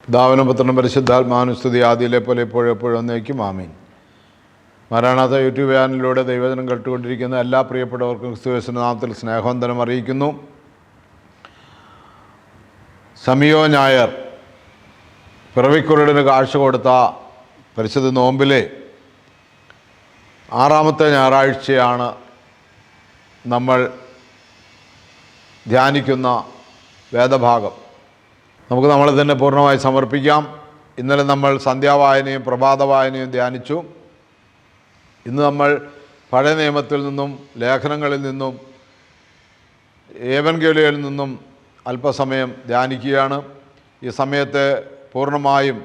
പിതാവിനും പുത്രനും പരിശുദ്ധാത്മാവിനും സ്തുതി, ആദിയിലെ പോലെ എപ്പോഴും എപ്പോഴും എന്നേക്കും ആമീൻ. മാരാനാഥ യൂട്യൂബ് ചാനലിലൂടെ ദൈവജനം കേട്ടുകൊണ്ടിരിക്കുന്ന എല്ലാ പ്രിയപ്പെട്ടവർക്കും ക്രിസ്തുയേശുവിന്റെ നാമത്തിൽ സ്നേഹവന്ദനം അറിയിക്കുന്നു. സമിയോ ഞായർ പിറവിക്കുരുടിന് കാഴ്ച കൊടുത്ത പരിശുദ്ധ നോമ്പിലെ 6-ാമത്തെ ഞായറാഴ്ചയാണ് നമ്മൾ ധ്യാനിക്കുന്ന വേദഭാഗം. നമുക്ക് നമ്മളെ തന്നെ പൂർണ്ണമായി സമർപ്പിക്കാം. ഇന്നലെ നമ്മൾ സന്ധ്യാവായനയും പ്രഭാത വായനയും ധ്യാനിച്ചു. ഇന്ന് നമ്മൾ പഴയ നിയമത്തിൽ നിന്നും ലേഖനങ്ങളിൽ നിന്നും ഏവൻഗേലിയോനിൽ നിന്നും അല്പസമയം ധ്യാനിക്കുകയാണ്. ഈ സമയത്തെ പൂർണ്ണമായും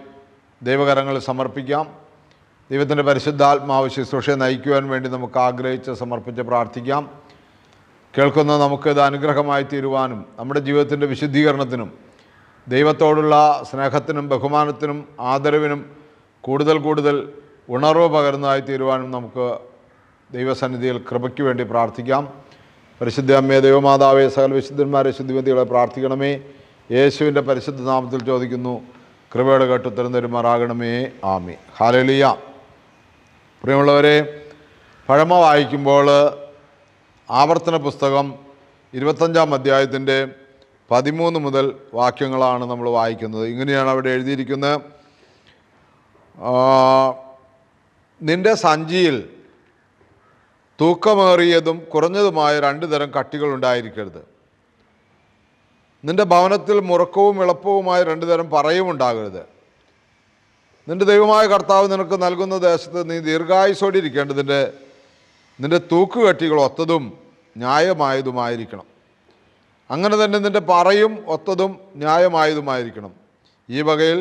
ദൈവകരങ്ങളിൽ സമർപ്പിക്കാം. ദൈവത്തിൻ്റെ പരിശുദ്ധാത്മാവ് ശുശ്രൂഷയെ നയിക്കുവാൻ വേണ്ടി നമുക്ക് ആഗ്രഹിച്ച് സമർപ്പിച്ച് പ്രാർത്ഥിക്കാം. കേൾക്കുന്ന നമുക്കിത് അനുഗ്രഹമായി തീരുവാനും നമ്മുടെ ജീവിതത്തിൻ്റെ വിശുദ്ധീകരണത്തിനും ദൈവത്തോടുള്ള സ്നേഹത്തിനും ബഹുമാനത്തിനും ആദരവിനും കൂടുതൽ കൂടുതൽ ഉണർവ് പകരുന്നതായി തീരുവാനും നമുക്ക് ദൈവസന്നിധിയിൽ കൃപയ്ക്ക് വേണ്ടി പ്രാർത്ഥിക്കാം. പരിശുദ്ധ അമ്മേ, ദൈവമാതാവേ, സകല വിശുദ്ധന്മാരെ ശുദ്ധിമതികളെ പ്രാർത്ഥിക്കണമേ. യേശുവിൻ്റെ പരിശുദ്ധ നാമത്തിൽ ചോദിക്കുന്നു, കൃപയുടെ കേട്ട് ഉത്തരം തരുമാറാകണമേ. ആമീൻ. ഹല്ലേലൂയ. പ്രിയമുള്ളവരെ, പഴമ വായിക്കുമ്പോൾ ആവർത്തന പുസ്തകം 25-ാം അധ്യായത്തിൻ്റെ 13 മുതൽ വാക്യങ്ങളാണ് നമ്മൾ വായിക്കുന്നത്. ഇങ്ങനെയാണ് അവിടെ എഴുതിയിരിക്കുന്നത്: നിന്റെ സഞ്ചിയിൽ തൂക്കമേറിയതും കുറഞ്ഞതുമായ 2 തരം കട്ടികൾ ഉണ്ടായിരിക്കരുത്. നിന്റെ ഭവനത്തിൽ മുറക്കവും എളുപ്പവുമായ 2 തരം പറയും ഉണ്ടാകരുത്. നിന്റെ ദൈവമായ കർത്താവ് നിനക്ക് നൽകുന്ന ദേശത്ത് നീ ദീർഘായുസ്സോടെ ഇരിക്കേണ്ടതിൻ്റെ നിന്റെ തൂക്കുകെട്ടികൾ ഒത്തതും ന്യായമായതുമായിരിക്കണം. അങ്ങനെ തന്നെ നിന്റെ പറയും ഒത്തതും ന്യായമായതുമായിരിക്കണം. ഈ വകയിൽ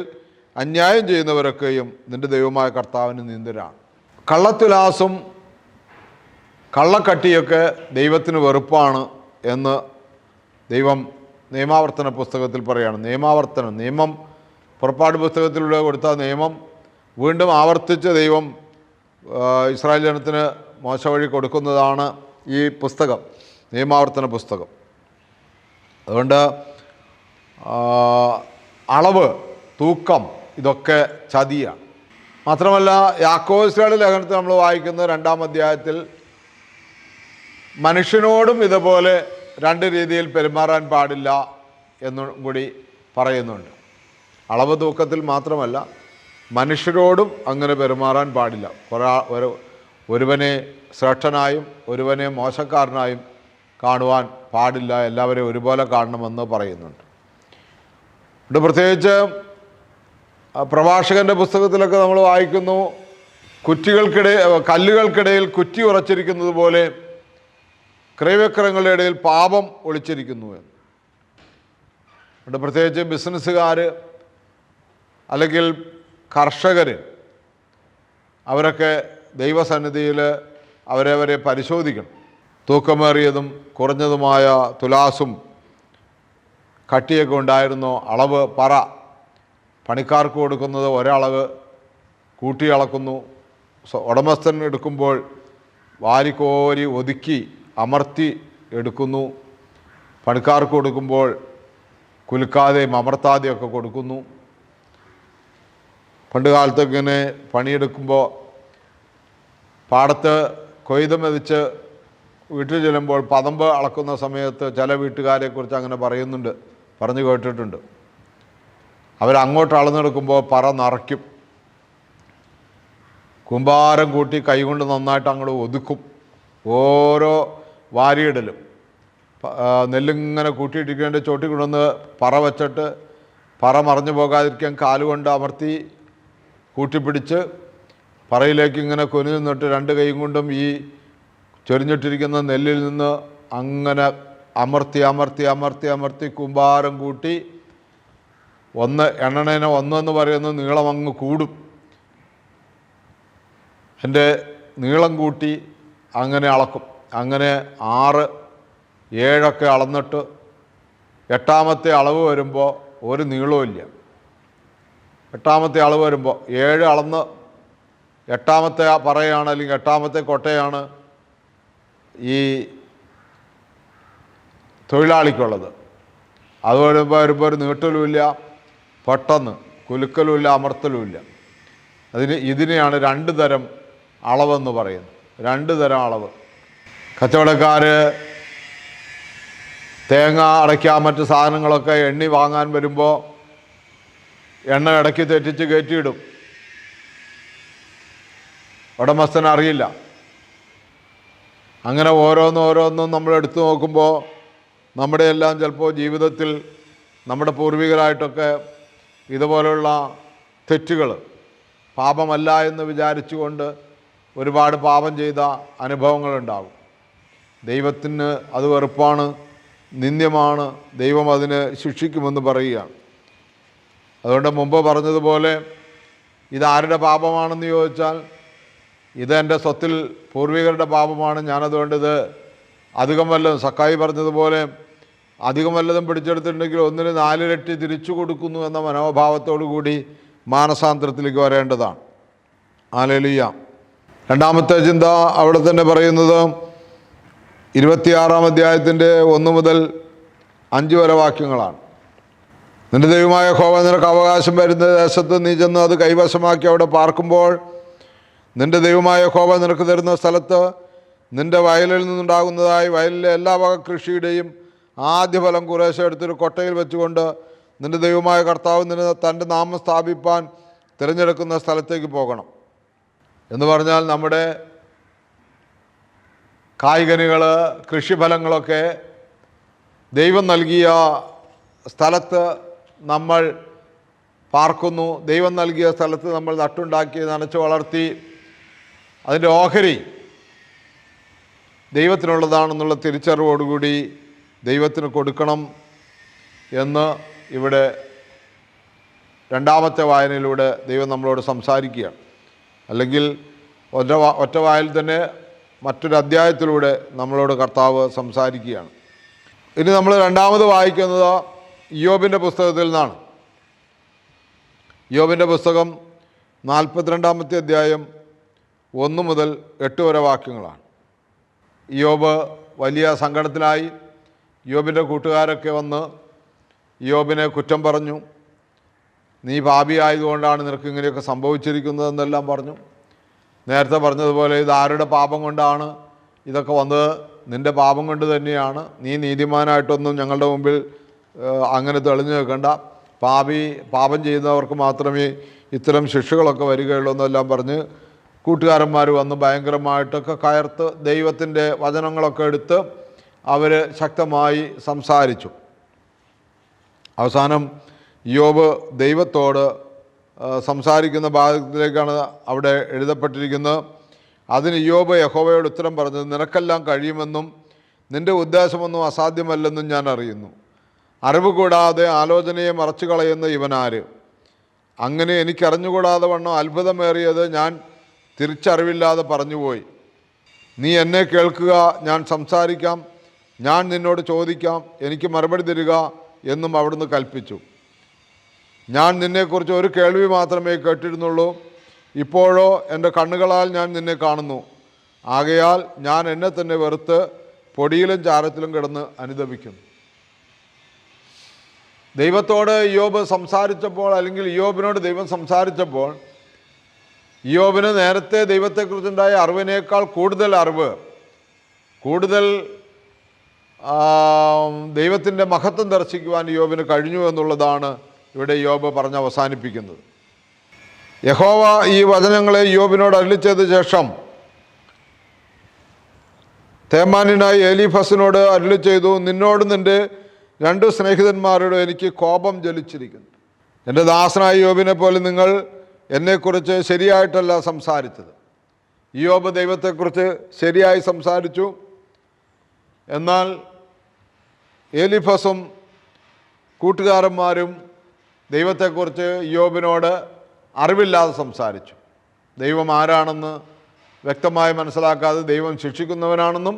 അന്യായം ചെയ്യുന്നവരൊക്കെയും നിന്റെ ദൈവമായ കർത്താവിന് നിന്ദരാണ്. കള്ളത്തുലാസും കള്ളക്കട്ടിയൊക്കെ ദൈവത്തിന് വെറുപ്പാണ് എന്ന് ദൈവം നിയമാവർത്തന പുസ്തകത്തിൽ പറയുകയാണ്. നിയമം പുറപ്പാട് പുസ്തകത്തിലൂടെ കൊടുത്ത നിയമം വീണ്ടും ആവർത്തിച്ച് ദൈവം ഇസ്രായേൽ ജനത്തിന് മോശ വഴി കൊടുക്കുന്നതാണ് ഈ പുസ്തകം, നിയമാവർത്തന പുസ്തകം. അതുകൊണ്ട് അളവ്, തൂക്കം ഇതൊക്കെ ചതിയാണ്. മാത്രമല്ല, യാക്കോബ് ഇസ്രായേൽ ലേഖനത്തിൽ നമ്മൾ വായിക്കുന്ന 2-ാം അധ്യായത്തിൽ മനുഷ്യനോടും ഇതുപോലെ 2 രീതിയിൽ പെരുമാറാൻ പാടില്ല എന്നും കൂടി പറയുന്നുണ്ട്. അളവ് തൂക്കത്തിൽ മാത്രമല്ല, മനുഷ്യരോടും അങ്ങനെ പെരുമാറാൻ പാടില്ല. ഒരുവനെ ശ്രേഷ്ഠനായും ഒരുവനെ മോശക്കാരനായും കാണുവാൻ പാടില്ല, എല്ലാവരെയും ഒരുപോലെ കാണണമെന്ന് പറയുന്നുണ്ട്. ഇവിടെ പ്രത്യേകിച്ച് പ്രഭാഷകൻ്റെ പുസ്തകത്തിലൊക്കെ നമ്മൾ വായിക്കുന്നു, കല്ലുകൾക്കിടയിൽ കുറ്റി ഉറച്ചിരിക്കുന്നത് പോലെ ക്രയവിക്രയങ്ങളുടെ ഇടയിൽ പാപം ഒളിച്ചിരിക്കുന്നു എന്ന്. ഇവിടെ പ്രത്യേകിച്ച് ബിസിനസ്സുകാർ അല്ലെങ്കിൽ കർഷകർ അവരൊക്കെ ദൈവസന്നിധിയിൽ അവരവരെ പരിശോധിക്കണം. തൂക്കമേറിയതും കുറഞ്ഞതുമായ തുലാസും കട്ടിയൊക്കെ ഉണ്ടായിരുന്നോ? അളവ് പറ പണിക്കാർക്ക് കൊടുക്കുന്നത് ഒരളവ് കൂട്ടി അളക്കുന്നു. ഉടമസ്ഥൻ എടുക്കുമ്പോൾ വാരിക്കോരി ഒതുക്കി അമർത്തി എടുക്കുന്നു. പണിക്കാർക്ക് കൊടുക്കുമ്പോൾ കുലുക്കാതെയും അമർത്താതെയും ഒക്കെ കൊടുക്കുന്നു. പണ്ട് കാലത്ത് ഇങ്ങനെ പണിയെടുക്കുമ്പോൾ പാടത്ത് കൊയ്ത് മെതിച്ച് വീട്ടിൽ ചെല്ലുമ്പോൾ പതമ്പ് അളക്കുന്ന സമയത്ത് ചില വീട്ടുകാരെക്കുറിച്ച് അങ്ങനെ പറഞ്ഞു കേട്ടിട്ടുണ്ട്. അവരങ്ങോട്ട് അളന്നെടുക്കുമ്പോൾ പറ നിറയ്ക്കും. കുമ്പാരം കൂട്ടി കൈകൊണ്ട് നന്നായിട്ട് അങ്ങോട്ട് ഒതുക്കും. ഓരോ വാരിയിടലും നെല്ലിങ്ങനെ കൂട്ടിയിട്ടിരിക്കേണ്ട ചോട്ടി കൊണ്ടുവന്ന് പറ വച്ചിട്ട് പറ മറിഞ്ഞു പോകാതിരിക്കാൻ കാലുകൊണ്ട് അമർത്തി കൂട്ടിപ്പിടിച്ച് പറയിലേക്ക് ഇങ്ങനെ കുനിഞ്ഞു നിന്നിട്ട് 2 കൈയും കൊണ്ടും ഈ ചൊരിഞ്ഞിട്ടിരിക്കുന്ന നെല്ലിൽ നിന്ന് അങ്ങനെ അമർത്തി കുമ്പാരം കൂട്ടി എണ്ണണേനെ 1 എന്ന് പറയുന്ന നീളം അങ്ങ് കൂടും. എൻ്റെ നീളം കൂട്ടി അങ്ങനെ അളക്കും. അങ്ങനെ 6, 7 അളന്നിട്ട് 8-ാമത്തെ അളവ് വരുമ്പോൾ ഒരു നീളവും ഇല്ല. 8-ാമത്തെ അളവ് വരുമ്പോൾ 7 അളന്ന് 8-ാമത്തെ പറയാണ് അല്ലെങ്കിൽ 8-ാമത്തെ കൊട്ടയാണ് ഈ തൊഴിലാളിക്കുള്ളത്. അത് വരുമ്പോൾ ഒരു നീട്ടലുമില്ല. പെട്ടെന്ന് കുലുക്കലുമില്ല, അമർത്തലുമില്ല. ഇതിനെയാണ് രണ്ട് തരം അളവെന്ന് പറയുന്നത്. രണ്ട് തരം അളവ്. കച്ചവടക്കാർ തേങ്ങ അടയ്ക്കാൻ മറ്റ് സാധനങ്ങളൊക്കെ എണ്ണി വാങ്ങാൻ വരുമ്പോൾ എണ്ണ ഇടയ്ക്ക് തെറ്റിച്ച് കയറ്റിയിടും. ഉടമസ്ഥന് അറിയില്ല. അങ്ങനെ ഓരോന്നും നമ്മൾ എടുത്തു നോക്കുമ്പോൾ നമ്മുടെ എല്ലാം ചിലപ്പോൾ ജീവിതത്തിൽ നമ്മുടെ പൂർവികരായിട്ടൊക്കെ ഇതുപോലുള്ള തെറ്റുകൾ പാപമല്ല എന്ന് വിചാരിച്ചുകൊണ്ട് ഒരുപാട് പാപം ചെയ്ത അനുഭവങ്ങളുണ്ടാകും. ദൈവത്തിന് അത് വെറുപ്പാണ്, നിന്ദ്യമാണ്, ദൈവം അതിനെ ശിക്ഷിക്കുമെന്ന് പറയുകയാണ്. അതുകൊണ്ട് മുമ്പ് പറഞ്ഞതുപോലെ ഇതാരുടെ പാപമാണെന്ന് ചോദിച്ചാൽ ഇതെൻ്റെ സ്വത്തിൽ പൂർവികരുടെ പാപമാണ്, ഞാനതുകൊണ്ട് ഇത് അധികം വല്ലതും സക്കായി പറഞ്ഞതുപോലെ അധികം വല്ലതും പിടിച്ചെടുത്തിട്ടുണ്ടെങ്കിൽ ഒന്നിന് 4 ഇരട്ടി തിരിച്ചു കൊടുക്കുന്നു എന്ന മനോഭാവത്തോടു കൂടി മാനസാന്തരത്തിലേക്ക് വരേണ്ടതാണ്. ഹല്ലേലൂയ. രണ്ടാമത്തെ ചിന്ത അവിടെ തന്നെ പറയുന്നത് 26-ാം അധ്യായത്തിൻ്റെ 1 മുതൽ 5 വരെ വാക്യങ്ങളാണ്. നിന്റെ ദൈവമായ യഹോവ നിനക്ക് അവകാശം വരുന്ന ദേശത്ത് നീ ചെന്ന് അത് കൈവശമാക്കി അവിടെ പാർക്കുമ്പോൾ നിന്റെ ദൈവമായ യഹോവ നിനക്ക് തരുന്ന സ്ഥലത്ത് നിന്റെ വയലിൽ നിന്നുണ്ടാകുന്നതായി വയലിലെ എല്ലാ വക കൃഷിയുടെയും ആദ്യഫലം കുറേശ്ശെ എടുത്തൊരു കൊട്ടയിൽ വെച്ചുകൊണ്ട് നിന്റെ ദൈവമായ കർത്താവ് നിന്നെ തൻ്റെ നാമം സ്ഥാപിപ്പാൻ തിരഞ്ഞെടുക്കുന്ന സ്ഥലത്തേക്ക് പോകണം. എന്ന് പറഞ്ഞാൽ നമ്മുടെ കായ്കനികൾ, കൃഷിഫലങ്ങളൊക്കെ ദൈവം നൽകിയ സ്ഥലത്ത് നമ്മൾ പാർക്കുന്നു. ദൈവം നൽകിയ സ്ഥലത്ത് നമ്മൾ നട്ടുണ്ടാക്കി നനച്ച് വളർത്തി അതിൻ്റെ ഓഹരി ദൈവത്തിനുള്ളതാണെന്നുള്ള തിരിച്ചറിവോടുകൂടി ദൈവത്തിന് കൊടുക്കണം എന്ന് ഇവിടെ രണ്ടാമത്തെ വായനയിലൂടെ ദൈവം നമ്മളോട് സംസാരിക്കുകയാണ്. അല്ലെങ്കിൽ ഒറ്റ വായിൽ തന്നെ മറ്റൊരു അധ്യായത്തിലൂടെ നമ്മളോട് കർത്താവ് സംസാരിക്കുകയാണ്. ഇനി നമ്മൾ രണ്ടാമത് വായിക്കുന്നത് ഇയ്യോബിൻ്റെ പുസ്തകത്തിൽ നിന്നാണ്. ഇയ്യോബിൻ്റെ പുസ്തകം 42-ാമത്തെ അധ്യായം 1 മുതൽ 8 വരെ വാക്യങ്ങളാണ്. ഇയ്യോബ് വലിയ സങ്കടത്തിലായി. ഇയ്യോബിൻ്റെ കൂട്ടുകാരൊക്കെ വന്ന് ഇയ്യോബിനെ കുറ്റം പറഞ്ഞു. നീ പാപിയായതുകൊണ്ടാണ് നിനക്ക് ഇങ്ങനെയൊക്കെ സംഭവിച്ചിരിക്കുന്നതെന്നെല്ലാം പറഞ്ഞു. നേരത്തെ പറഞ്ഞതുപോലെ ഇത് ആരുടെ പാപം കൊണ്ടാണ് ഇതൊക്കെ വന്നത്? നിൻ്റെ പാപം കൊണ്ട് തന്നെയാണ്. നീ നീതിമാനായിട്ടൊന്നും ഞങ്ങളുടെ മുമ്പിൽ അങ്ങനെ തെളിഞ്ഞു നിൽക്കണ്ട. പാപം ചെയ്യുന്നവർക്ക് മാത്രമേ ഇത്തരം ശിക്ഷകളൊക്കെ വരികയുള്ളൂ എന്നെല്ലാം പറഞ്ഞ് കൂട്ടുകാരന്മാർ വന്ന് ഭയങ്കരമായിട്ടൊക്കെ കയർത്ത് ദൈവത്തിൻ്റെ വചനങ്ങളൊക്കെ എടുത്ത് അവർ ശക്തമായി സംസാരിച്ചു. അവസാനം ഇയ്യോബ് ദൈവത്തോട് സംസാരിക്കുന്ന ഭാഗത്തിലേക്കാണ് അവിടെ എഴുതപ്പെട്ടിരിക്കുന്നത്. അതിന് ഇയ്യോബ് യഹോവയോട് ഉത്തരം പറഞ്ഞത്, നിനക്കെല്ലാം കഴിയുമെന്നും നിൻ്റെ ഉദ്ദേശമൊന്നും അസാധ്യമല്ലെന്നും ഞാൻ അറിയുന്നു. അറിവ് കൂടാതെ ആലോചനയെ മറച്ചു കളയുന്ന ഇവനാര്? അങ്ങനെ എനിക്കറിഞ്ഞുകൂടാതെ വണ്ണം അത്ഭുതമേറിയത് ഞാൻ തിരിച്ചറിവില്ലാതെ പറഞ്ഞുപോയി. നീ എന്നെ കേൾക്കുക, ഞാൻ സംസാരിക്കാം, ഞാൻ നിന്നോട് ചോദിക്കാം, എനിക്ക് മറുപടി തരിക എന്നും അവിടുന്ന് കൽപ്പിച്ചു. ഞാൻ നിന്നെക്കുറിച്ച് ഒരു കേൾവി മാത്രമേ കേട്ടിരുന്നുള്ളൂ. ഇപ്പോഴോ എൻ്റെ കണ്ണുകളാൽ ഞാൻ നിന്നെ കാണുന്നു. ആകയാൽ ഞാൻ എന്നെ തന്നെ വെറുത്ത് പൊടിയിലും ചാരത്തിലും കിടന്ന് അനുതപിക്കുന്നു. ദൈവത്തോട് ഇയ്യോബ് സംസാരിച്ചപ്പോൾ, അല്ലെങ്കിൽ ഇയ്യോബിനോട് ദൈവം സംസാരിച്ചപ്പോൾ, ഇയ്യോബിന് നേരത്തെ ദൈവത്തെക്കുറിച്ചുണ്ടായ അറിവിനേക്കാൾ കൂടുതൽ അറിവ്, കൂടുതൽ ദൈവത്തിൻ്റെ മഹത്വം ദർശിക്കുവാൻ ഇയ്യോബിന് കഴിഞ്ഞു എന്നുള്ളതാണ് ഇവിടെ ഇയ്യോബ് പറഞ്ഞ് അവസാനിപ്പിക്കുന്നത്. യഹോവ ഈ വചനങ്ങളെ ഇയ്യോബിനോട് അരുളിച്ചതിന് ശേഷം തേമാന്യനായ എലീഫസിനോട് അരുളി ചെയ്തു, നിന്നോട് നിൻ്റെ 2 സ്നേഹിതന്മാരോട് എനിക്ക് കോപം ജ്വലിച്ചിരിക്കുന്നു. എൻ്റെ ദാസനായ ഇയ്യോബിനെ പോലെ നിങ്ങൾ എന്നെക്കുറിച്ച് ശരിയായിട്ടല്ല സംസാരിച്ചത്. ഇയ്യോബ് ദൈവത്തെക്കുറിച്ച് ശരിയായി സംസാരിച്ചു. എന്നാൽ എലീഫസും കൂട്ടുകാരന്മാരും ദൈവത്തെക്കുറിച്ച് ഇയ്യോബിനോട് അറിവില്ലാതെ സംസാരിച്ചു. ദൈവം ആരാണെന്ന് വ്യക്തമായി മനസ്സിലാക്കാതെ ദൈവം ശിക്ഷിക്കുന്നവനാണെന്നും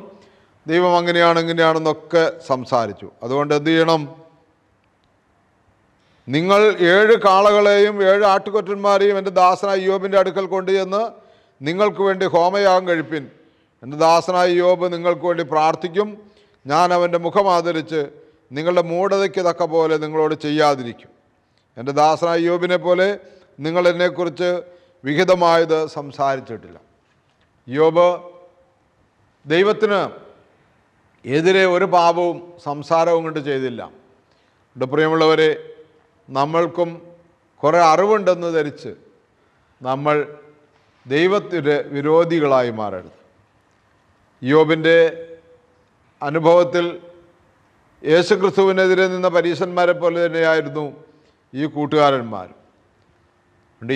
ദൈവം അങ്ങനെയാണ് ഇങ്ങനെയാണെന്നൊക്കെ സംസാരിച്ചു. അതുകൊണ്ട് എന്ത് ചെയ്യണം? നിങ്ങൾ 7 കാളകളെയും 7 ആട്ടുകൊറ്റന്മാരെയും എൻ്റെ ദാസനായ ഇയ്യോബിൻ്റെ അടുക്കൽ കൊണ്ടുചെന്ന് നിങ്ങൾക്ക് വേണ്ടി ഹോമയാഗം കഴിപ്പിൻ. എൻ്റെ ദാസനായ ഇയ്യോബ് നിങ്ങൾക്ക് വേണ്ടി പ്രാർത്ഥിക്കും. ഞാൻ അവൻ്റെ മുഖം ആദരിച്ച് നിങ്ങളുടെ മൂഢതയ്ക്ക് തക്ക പോലെ നിങ്ങളോട് ചെയ്യാതിരിക്കും. എൻ്റെ ദാസനായ യോബിനെ പോലെ നിങ്ങൾ എന്നെക്കുറിച്ച് വിഹിതമായത് സംസാരിച്ചിട്ടില്ല. യോബ് ദൈവത്തിന് എതിരെ ഒരു പാപവും സംസാരവും കൊണ്ട് ചെയ്തില്ല. എൻ്റെ പ്രിയമുള്ളവരെ, നമ്മൾക്കും കുറേ അറിവുണ്ടെന്ന് ധരിച്ച് നമ്മൾ ദൈവത്തിൻ്റെ വിരോധികളായി മാറരുത്. യോബിൻ്റെ അനുഭവത്തിൽ യേശുക്രിസ്തുവിനെതിരെ നിന്ന പരീശന്മാരെ പോലെ തന്നെയായിരുന്നു ഈ കൂട്ടുകാരന്മാർ.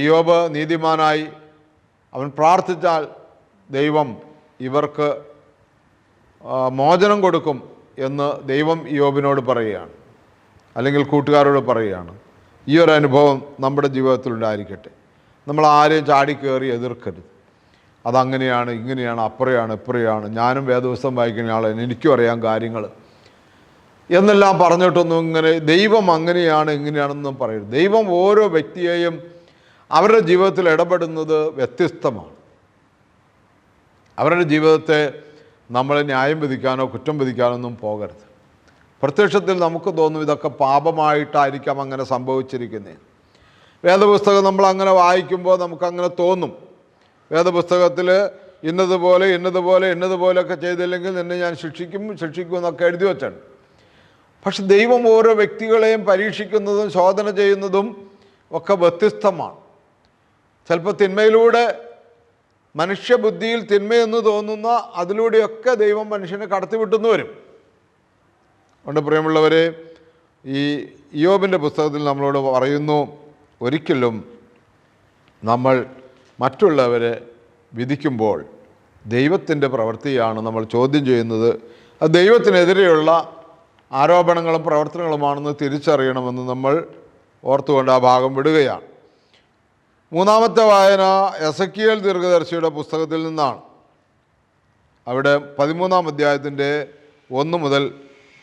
യോബ് നീതിമാനായി അവൻ പ്രാർത്ഥിച്ചാൽ ദൈവം ഇവർക്ക് മോചനം കൊടുക്കും എന്ന് ദൈവം യോബിനോട് പറയുകയാണ്, അല്ലെങ്കിൽ കൂട്ടുകാരോട് പറയുകയാണ്. ഈ ഒരു അനുഭവം നമ്മുടെ ജീവിതത്തിൽ ഉണ്ടായിരിക്കട്ടെ. നമ്മൾ ആരെയും ചാടിക്കയറി എതിർക്കരുത്. അതങ്ങനെയാണ്, ഇങ്ങനെയാണ്, അപ്പുറയാണ്, ഇപ്പുറയാണ്, ഞാനും വേദപുസ്തകം വായിക്കുന്ന ആളാണ്, എനിക്കും അറിയാം കാര്യങ്ങൾ എന്നെല്ലാം പറഞ്ഞിട്ടൊന്നും ഇങ്ങനെ ദൈവം അങ്ങനെയാണ് ഇങ്ങനെയാണെന്നും പറയരുത്. ദൈവം ഓരോ വ്യക്തിയെയും അവരുടെ ജീവിതത്തിൽ ഇടപെടുന്നത് വ്യത്യസ്തമാണ്. അവരുടെ ജീവിതത്തെ നമ്മൾ ന്യായം വിധിക്കാനോ കുറ്റം വിധിക്കാനോ ഒന്നും പോകരുത്. പ്രത്യക്ഷത്തിൽ നമുക്ക് തോന്നും ഇതൊക്കെ പാപമായിട്ടായിരിക്കാം അങ്ങനെ സംഭവിച്ചിരിക്കുന്നത്. വേദപുസ്തകം നമ്മൾ അങ്ങനെ വായിക്കുമ്പോൾ നമുക്കങ്ങനെ തോന്നും. വേദപുസ്തകത്തിൽ ഇന്നതുപോലെയൊക്കെ ചെയ്തില്ലെങ്കിൽ നിന്നെ ഞാൻ ശിക്ഷിക്കും എന്നൊക്കെ എഴുതി വച്ചാണ്. പക്ഷെ ദൈവം ഓരോ വ്യക്തികളെയും പരീക്ഷിക്കുന്നതും ശോധന ചെയ്യുന്നതും ഒക്കെ വ്യത്യസ്തമാണ്. ചിലപ്പോൾ തിന്മയിലൂടെ മനുഷ്യബുദ്ധിയിൽ തിന്മയെന്ന് തോന്നുന്ന അതിലൂടെയൊക്കെ ദൈവം മനുഷ്യനെ കടത്തിവിട്ടുന്നു വരും. അതുകൊണ്ട് പ്രിയമുള്ളവരെ, ഈ ഇയ്യോബിൻ്റെ പുസ്തകത്തിൽ നമ്മളോട് പറയുന്നു, ഒരിക്കലും നമ്മൾ മറ്റുള്ളവരെ വിധിക്കുമ്പോൾ ദൈവത്തിൻ്റെ പ്രവൃത്തിയാണ് നമ്മൾ ചോദ്യം ചെയ്യുന്നത്. അത് ദൈവത്തിനെതിരെയുള്ള ആരോപണങ്ങളും പ്രവർത്തനങ്ങളുമാണെന്ന് തിരിച്ചറിയണമെന്ന് നമ്മൾ ഓർത്തുകൊണ്ട് ആ ഭാഗം വിടുകയാണ്. മൂന്നാമത്തെ വായന എസെക്കിയേൽ ദീർഘദർശിയുടെ പുസ്തകത്തിൽ നിന്നാണ്. അവിടെ 13-ാം അധ്യായത്തിൻ്റെ 1 മുതൽ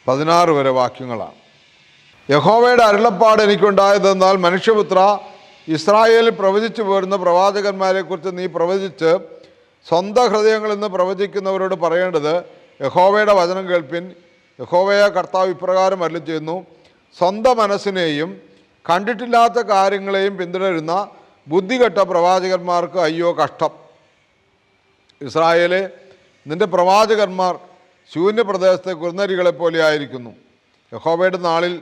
16 വരെ വാക്യങ്ങളാണ്. യഹോവയുടെ അരുളപ്പാട് എനിക്കുണ്ടായതെന്നാൽ, മനുഷ്യപുത്ര, ഇസ്രായേലിൽ പ്രവചിച്ചു പോരുന്ന പ്രവാചകന്മാരെക്കുറിച്ച് നീ പ്രവചിച്ച് സ്വന്തം ഹൃദയങ്ങളിൽ നിന്ന് പ്രവചിക്കുന്നവരോട് പറയേണ്ടത്, യഹോവയുടെ വചനം കേൾപ്പിൻ. യഹോവയായ കർത്താവ് ഇപ്രകാരം അരുളിച്ചെയ്യുന്നു, സ്വന്തം മനസ്സിനെയും കണ്ടിട്ടില്ലാത്ത കാര്യങ്ങളെയും പിന്തുടരുന്ന ബുദ്ധികെട്ട പ്രവാചകന്മാർക്ക് അയ്യോ കഷ്ടം. ഇസ്രായേലെ, നിൻ്റെ പ്രവാചകന്മാർ ശൂന്യപ്രദേശത്തെ കുറുനരികളെ പോലെ ആയിരിക്കുന്നു. യഹോവയുടെ നാളിൽ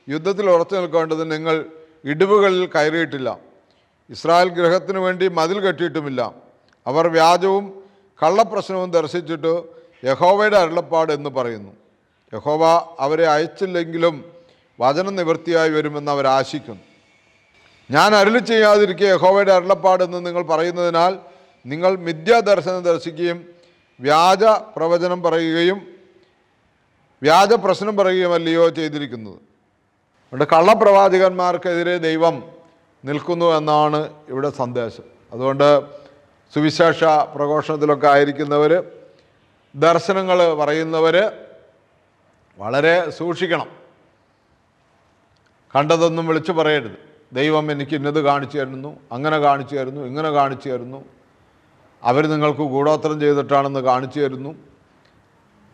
യുദ്ധത്തിൽ ഉറച്ചു നിൽക്കേണ്ടത് നിങ്ങൾ ഇടിവുകളിൽ കയറിയിട്ടില്ല. ഇസ്രായേൽ ഗൃഹത്തിനു വേണ്ടി മതിൽ കെട്ടിയിട്ടുമില്ല. അവർ വ്യാജവും കള്ളപ്രശ്നവും ദർശിച്ചിട്ട് യഹോവയുടെ അരുളപ്പാട് എന്ന് പറയുന്നു. യഹോവ അവരെ അയച്ചില്ലെങ്കിലും വചനം നിവൃത്തിയായി വരുമെന്ന് അവർ ആശിക്കുന്നു. ഞാൻ അരുളി ചെയ്യാതിരിക്കുക യഹോവയുടെ അരുളപ്പാടെന്ന് നിങ്ങൾ പറയുന്നതിനാൽ നിങ്ങൾ മിഥ്യാദർശനം ദർശിക്കുകയും വ്യാജ പ്രവചനം പറയുകയും വ്യാജ പ്രശ്നം പറയുകയുമല്ലയോ ചെയ്തിരിക്കുന്നത്. അതുകൊണ്ട് കള്ളപ്രവാചകന്മാർക്കെതിരെ ദൈവം നിൽക്കുന്നു എന്നാണ് ഇവിടെ സന്ദേശം. അതുകൊണ്ട് സുവിശേഷ പ്രഘോഷണത്തിലൊക്കെ ആയിരിക്കുന്നവർ, ദർശനങ്ങൾ പറയുന്നവർ വളരെ സൂക്ഷിക്കണം. കണ്ടതൊന്നും വിളിച്ചു പറയരുത്. ദൈവം എനിക്ക് ഇന്നത് കാണിച്ചു തരുന്നു, അങ്ങനെ കാണിച്ചു തരുന്നു, ഇങ്ങനെ കാണിച്ചു തരുന്നു, അവർ നിങ്ങൾക്ക് ഗൂഢോത്രം ചെയ്തിട്ടാണെന്ന് കാണിച്ചു തരുന്നു,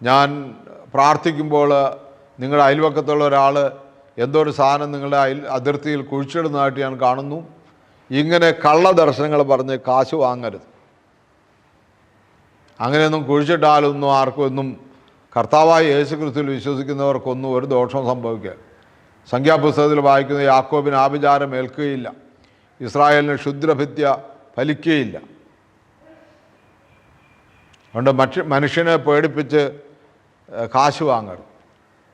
ഞാൻ പ്രാർത്ഥിക്കുമ്പോൾ നിങ്ങളുടെ അയൽവക്കത്തുള്ള ഒരാൾ എന്തോ ഒരു സാധനം നിങ്ങളുടെ അതിർത്തിയിൽ കുഴിച്ചിടുന്നതായിട്ട് ഞാൻ കാണുന്നു. ഇങ്ങനെ കള്ളദർശനങ്ങൾ പറഞ്ഞ് കാശ് വാങ്ങരുത്. അങ്ങനെയൊന്നും കുഴിച്ചിട്ടാലൊന്നും ആർക്കൊന്നും, കർത്താവായ യേശുക്രിസ്തുവിൽ വിശ്വസിക്കുന്നവർക്കൊന്നും ഒരു ദോഷവും സംഭവിക്കുക. സംഖ്യാപുസ്തകത്തിൽ വായിക്കുന്ന യാക്കോബിന് ആഭിചാരം ഏൽക്കുകയില്ല, ഇസ്രായേലിന് ക്ഷുദ്രഭിത്യ ഫലിക്കുകയില്ല. അതുകൊണ്ട് മനുഷ്യനെ പേടിപ്പിച്ച് കാശ് വാങ്ങരുത്.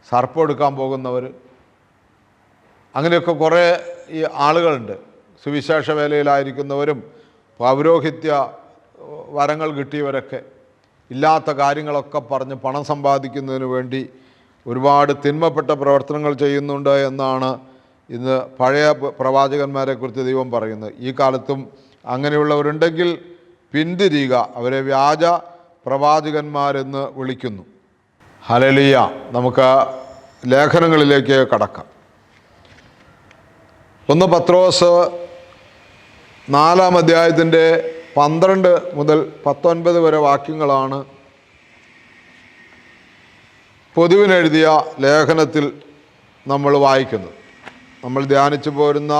സർപ്പം എടുക്കാൻ പോകുന്നവർ, അങ്ങനെയൊക്കെ കുറേ ഈ ആളുകളുണ്ട്. സുവിശേഷ വേലയിലായിരിക്കുന്നവരും പൗരോഹിത്യ വരങ്ങൾ കിട്ടിയവരൊക്കെ ഇല്ലാത്ത കാര്യങ്ങളൊക്കെ പറഞ്ഞ് പണം സമ്പാദിക്കുന്നതിന് വേണ്ടി ഒരുപാട് തിന്മപ്പെട്ട പ്രവർത്തനങ്ങൾ ചെയ്യുന്നുണ്ട് എന്നാണ് ഇന്ന് പഴയ പ്രവാചകന്മാരെക്കുറിച്ച് ദൈവം പറയുന്നത്. ഈ കാലത്തും അങ്ങനെയുള്ളവരുണ്ടെങ്കിൽ പിന്തിരിയുക, അവരെ വ്യാജ പ്രവാചകന്മാരെന്ന് വിളിക്കുന്നു. ഹല്ലേലൂയ. നമുക്ക് ലേഖനങ്ങളിലേക്ക് കടക്കാം. 1 പത്രോസ് 4-ാം അധ്യായത്തിൻ്റെ 12 മുതൽ 19 വരെ വാക്യങ്ങളാണ് പൊതുവിനെഴുതിയ ലേഖനത്തിൽ നമ്മൾ വായിക്കുന്നത്. നമ്മൾ ധ്യാനിച്ചു പോരുന്ന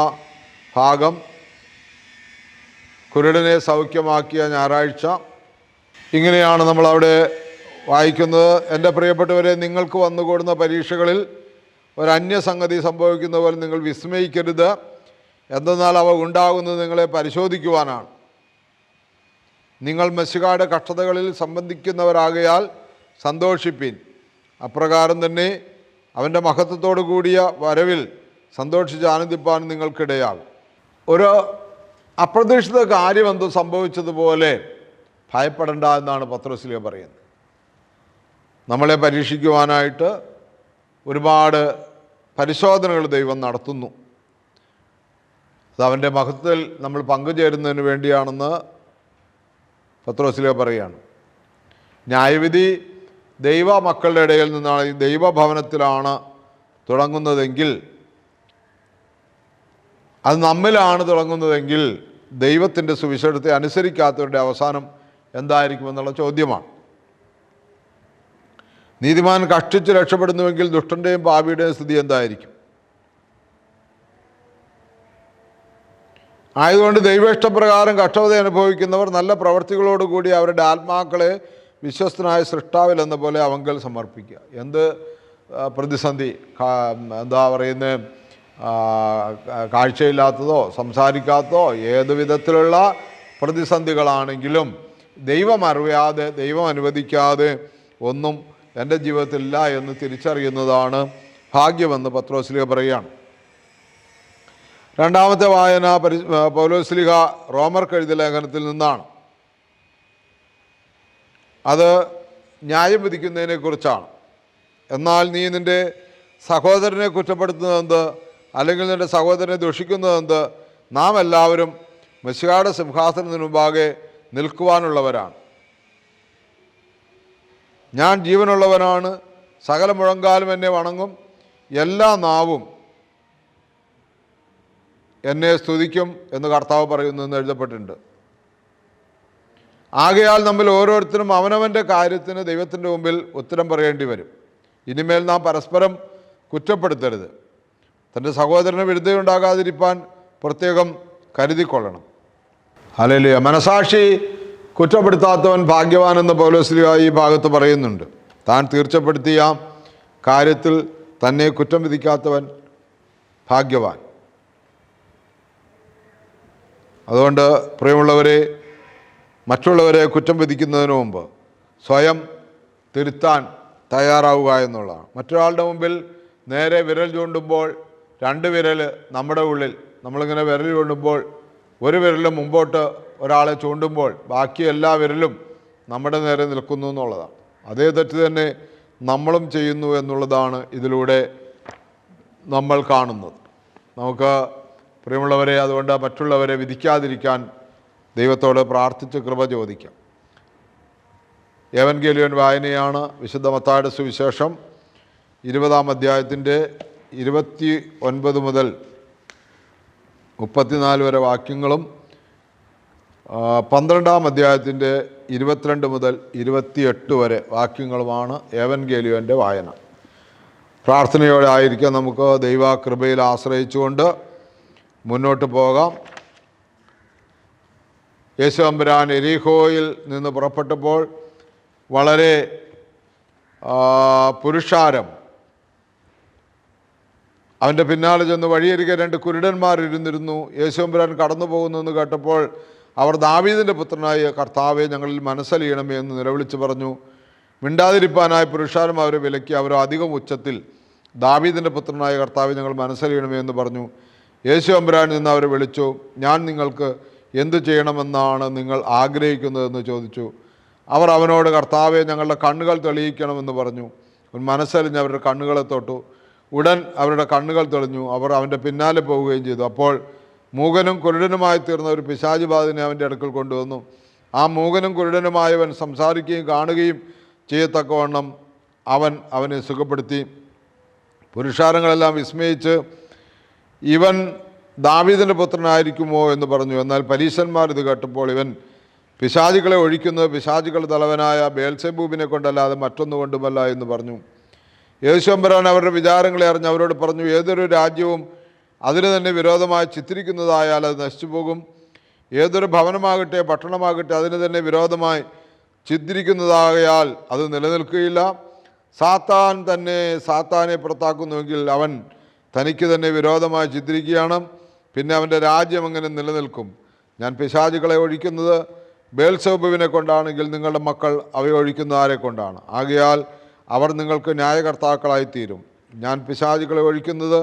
ഭാഗം കുരുടനെ സൗഖ്യമാക്കിയ ഞായറാഴ്ച. ഇങ്ങനെയാണ് നമ്മളവിടെ വായിക്കുന്നത്: എൻ്റെ പ്രിയപ്പെട്ടവരെ, നിങ്ങൾക്ക് വന്നുകൂടുന്ന പരീക്ഷകളിൽ ഒരന്യസംഗതി സംഭവിക്കുന്ന പോലെ നിങ്ങൾ വിസ്മയിക്കരുത്. എന്തെന്നാൽ അവ ഉണ്ടാകുന്നത് നിങ്ങളെ പരിശോധിക്കുവാനാണ്. നിങ്ങൾ മെസ്സിഹായുടെ കഷ്ടതകളിൽ സംബന്ധിക്കുന്നവരാകയാൽ സന്തോഷിപ്പീൻ. അപ്രകാരം തന്നെ അവൻ്റെ മഹത്വത്തോടു കൂടിയ വരവിൽ സന്തോഷിച്ച് ആനന്ദിപ്പാൻ നിങ്ങൾക്കിടയാകും. ഒരു അപ്രതീക്ഷിത കാര്യം എന്തോ സംഭവിച്ചതുപോലെ ഭയപ്പെടേണ്ട എന്നാണ് പത്രോസ്ലീഹ പറയുന്നത്. നമ്മളെ പരീക്ഷിക്കുവാനായിട്ട് ഒരുപാട് പരിശോധനകൾ ദൈവം നടത്തുന്നു. അത് അവൻ്റെ മഹത്വത്തിൽ നമ്മൾ പങ്കുചേരുന്നതിന് വേണ്ടിയാണെന്ന് പത്രോസ്ലീഹ പറയുകയാണ്. ന്യായവിധി ദൈവ മക്കളുടെ ഇടയിൽ നിന്നാണ്, ഈ ദൈവഭവനത്തിലാണ് തുടങ്ങുന്നതെങ്കിൽ, അത് നമ്മിലാണ് തുടങ്ങുന്നതെങ്കിൽ ദൈവത്തിൻ്റെ സുവിശേഷത്തെ അനുസരിക്കാത്തവരുടെ അവസാനം എന്തായിരിക്കുമെന്നുള്ള ചോദ്യമാണ്. നീതിമാൻ കഷ്ടിച്ച് രക്ഷപ്പെടുന്നുവെങ്കിൽ ദുഷ്ടൻ്റെയും പാപിയുടെയും സ്ഥിതി എന്തായിരിക്കും? ആയതുകൊണ്ട് ദൈവേഷ്ടപ്രകാരം കഷ്ടത അനുഭവിക്കുന്നവർ നല്ല പ്രവർത്തികളോടുകൂടി അവരുടെ ആത്മാക്കളെ വിശ്വസ്തനായ സൃഷ്ടാവിൽ എന്ന പോലെ അവങ്കൽ സമർപ്പിക്കുക. എന്ത് പ്രതിസന്ധി, എന്താ പറയുന്നത്, കാഴ്ചയില്ലാത്തതോ സംസാരിക്കാത്തതോ ഏത് വിധത്തിലുള്ള പ്രതിസന്ധികളാണെങ്കിലും ദൈവം അറിയാതെ, ദൈവം അനുവദിക്കാതെ ഒന്നും എൻ്റെ ജീവിതത്തിലില്ല എന്ന് തിരിച്ചറിയുന്നതാണ് ഭാഗ്യമെന്ന് പത്രോസ്ലീഹ പറയുകയാണ്. രണ്ടാമത്തെ വായന പൗലോസ്ലീഹ റോമർക്ക് എഴുതിയ ലേഖനത്തിൽ നിന്നാണ്. അത് ന്യായം വിധിക്കുന്നതിനെക്കുറിച്ചാണ്. എന്നാൽ നീ നിൻ്റെ സഹോദരനെ കുറ്റപ്പെടുത്തുന്നതെന്ത്, അല്ലെങ്കിൽ നിൻ്റെ സഹോദരനെ ദുഷിക്കുന്നതെന്ത്? നാം എല്ലാവരും മെസ്സിഹായുടെ സിംഹാസനത്തിന് മുമ്പാകെ നിൽക്കുവാനുള്ളവരാണ്. ഞാൻ ജീവനുള്ളവനാണ്, സകല മുഴങ്കാലും എന്നെ വണങ്ങും, എല്ലാ നാവും എന്നെ സ്തുതിക്കും എന്ന് കർത്താവ് പറയുന്നു എന്ന് എഴുതപ്പെട്ടിട്ടുണ്ട്. ആകയാൽ നമ്മൾ ഓരോരുത്തരും അവനവൻ്റെ കാര്യത്തിന് ദൈവത്തിൻ്റെ മുമ്പിൽ ഉത്തരം പറയേണ്ടി വരും. ഇനിമേൽ നാം പരസ്പരം കുറ്റപ്പെടുത്തരുത്. തൻ്റെ സഹോദരന് വിരുദ്ധയുണ്ടാകാതിരിപ്പാൻ പ്രത്യേകം കരുതിക്കൊള്ളണം. ഹല്ലേലൂയ. മനസാക്ഷി കുറ്റപ്പെടുത്താത്തവൻ ഭാഗ്യവാനെന്ന് പൗലോസ്ലീഹ ഈ ഭാഗത്ത് പറയുന്നുണ്ട്. താൻ തീർച്ചപ്പെടുത്തിയ കാര്യത്തിൽ തന്നെ കുറ്റം വിധിക്കാത്തവൻ ഭാഗ്യവാൻ. അതുകൊണ്ട് പ്രിയമുള്ളവരെ, മറ്റുള്ളവരെ കുറ്റം വിധിക്കുന്നതിന് മുമ്പ് സ്വയം തിരുത്താൻ തയ്യാറാവുക എന്നുള്ളതാണ്. മറ്റൊരാളുടെ മുമ്പിൽ നേരെ വിരൽ ചൂണ്ടുമ്പോൾ, രണ്ട് വിരൽ നമ്മുടെ ഉള്ളിൽ, നമ്മളിങ്ങനെ വിരൽ ചൂണ്ടുമ്പോൾ ഒരു വിരൽ മുമ്പോട്ട് ഒരാളെ ചൂണ്ടുമ്പോൾ ബാക്കി എല്ലാ വിരലും നമ്മുടെ നേരെ നിൽക്കുന്നു എന്നുള്ളതാണ്. അതേ തെറ്റ് തന്നെ നമ്മളും ചെയ്യുന്നു എന്നുള്ളതാണ് ഇതിലൂടെ നമ്മൾ കാണുന്നത്. നമുക്ക് പ്രിയമുള്ളവരെ, അതുകൊണ്ട് മറ്റുള്ളവരെ വിധിക്കാതിരിക്കാൻ ദൈവത്തോട് പ്രാർത്ഥിച്ച് കൃപ ചോദിക്കാം. ഏവൻഗേലിയോൻ വായനയാണ്. വിശുദ്ധ മത്തായിയുടെ സുവിശേഷം 20-ാം അധ്യായത്തിൻ്റെ 29 മുതൽ 34 വരെ വാക്യങ്ങളും 12-ാം അധ്യായത്തിൻ്റെ 22 മുതൽ 28 വരെ വാക്യങ്ങളുമാണ് ഏവൻഗേലിയോൻ്റെ വായന. പ്രാർത്ഥനയോടെ ആയിരിക്കാം നമുക്ക് ദൈവകൃപയിൽ ആശ്രയിച്ചുകൊണ്ട് മുന്നോട്ട് പോകാം. യേശു തമ്പുരാൻ എരീഹോയിൽ നിന്ന് പുറപ്പെട്ടപ്പോൾ വളരെ പുരുഷാരം അവൻ്റെ പിന്നാലെ ചെന്ന് വഴിയരികെ 2 കുരുടന്മാർ ഇരുന്നിരുന്നു. യേശു തമ്പുരാൻ കടന്നു പോകുന്നു കേട്ടപ്പോൾ അവർ ദാവീദിൻ്റെ പുത്രനായ കർത്താവെ, ഞങ്ങളിൽ മനസ്സലിയണമേ എന്ന് നിലവിളിച്ച് പറഞ്ഞു. മിണ്ടാതിരിപ്പാനായി പുരുഷാരം അവരെ വിലക്കി. അവർ അധികം ഉച്ചത്തിൽ ദാവീദിൻ്റെ പുത്രനായ കർത്താവെ, ഞങ്ങൾ മനസ്സലിയണമേ എന്ന് പറഞ്ഞു. യേശു തമ്പുരാൻ നിന്ന് അവരെ വിളിച്ചു. ഞാൻ നിങ്ങൾക്ക് എന്തു ചെയ്യണമെന്നാണ് നിങ്ങൾ ആഗ്രഹിക്കുന്നതെന്ന് ചോദിച്ചു. അവർ അവനോട്, കർത്താവെ, ഞങ്ങളുടെ കണ്ണുകൾ തെളിയിക്കണമെന്ന് പറഞ്ഞു. അവൻ മനസ്സലിഞ്ഞ് അവരുടെ കണ്ണുകളെ തൊട്ടു. ഉടൻ അവരുടെ കണ്ണുകൾ തെളിഞ്ഞു. അവർ അവൻ്റെ പിന്നാലെ പോവുകയും ചെയ്തു. അപ്പോൾ മൂകനും കുരുടനുമായി തീർന്ന ഒരു പിശാച് ബാധിതനെ അവൻ്റെ അടുക്കൽ കൊണ്ടുവന്നു. ആ മൂകനും കുരുടനുമായവൻ സംസാരിക്കുകയും കാണുകയും ചെയ്യത്തക്കവണ്ണം അവനെ സുഖപ്പെടുത്തി. പുരുഷാരങ്ങളെല്ലാം വിസ്മയിച്ച്, ഇവൻ ദാവീദിൻ്റെ പുത്രനായിരിക്കുമോ എന്ന് പറഞ്ഞു. എന്നാൽ പരീശന്മാർ ഇത് കേട്ടപ്പോൾ, ഇവൻ പിശാചുകളെ ഒഴിക്കുന്നത് പിശാചുകളുടെ തലവനായ ബേൽസെബൂബിനെ കൊണ്ടല്ലാതെ മറ്റൊന്നുകൊണ്ടുമല്ല എന്ന് പറഞ്ഞു. യേശു തമ്പുരാൻ അവരുടെ വിചാരങ്ങളെ അറിഞ്ഞ് അവരോട് പറഞ്ഞു, ഏതൊരു രാജ്യവും അതിന് തന്നെ വിരോധമായി ചിത്രിക്കുന്നതായാൽ അത് നശിച്ചു പോകും. ഏതൊരു ഭവനമാകട്ടെ പട്ടണമാകട്ടെ അതിന് തന്നെ വിരോധമായി ചിത്രിക്കുന്നതായാൽ അത് നിലനിൽക്കുകയില്ല. സാത്താൻ തന്നെ സാത്താനെ പുറത്താക്കുന്നുവെങ്കിൽ അവൻ തനിക്ക് തന്നെ വിരോധമായി ചിത്രിക്കുകയാണ്. പിന്നെ അവൻ്റെ രാജ്യം എങ്ങനെ നിലനിൽക്കും? ഞാൻ പിശാചുകളെ ഒഴിക്കുന്നത് ബേൽസെബൂബിനെ കൊണ്ടാണെങ്കിൽ നിങ്ങളുടെ മക്കൾ അവയെ ഒഴിക്കുന്നത് ആരെ കൊണ്ടാണ്? ആകയാൽ അവർ നിങ്ങൾക്ക് ന്യായകർത്താക്കളായിത്തീരും. ഞാൻ പിശാചുകളെ ഒഴിക്കുന്നത്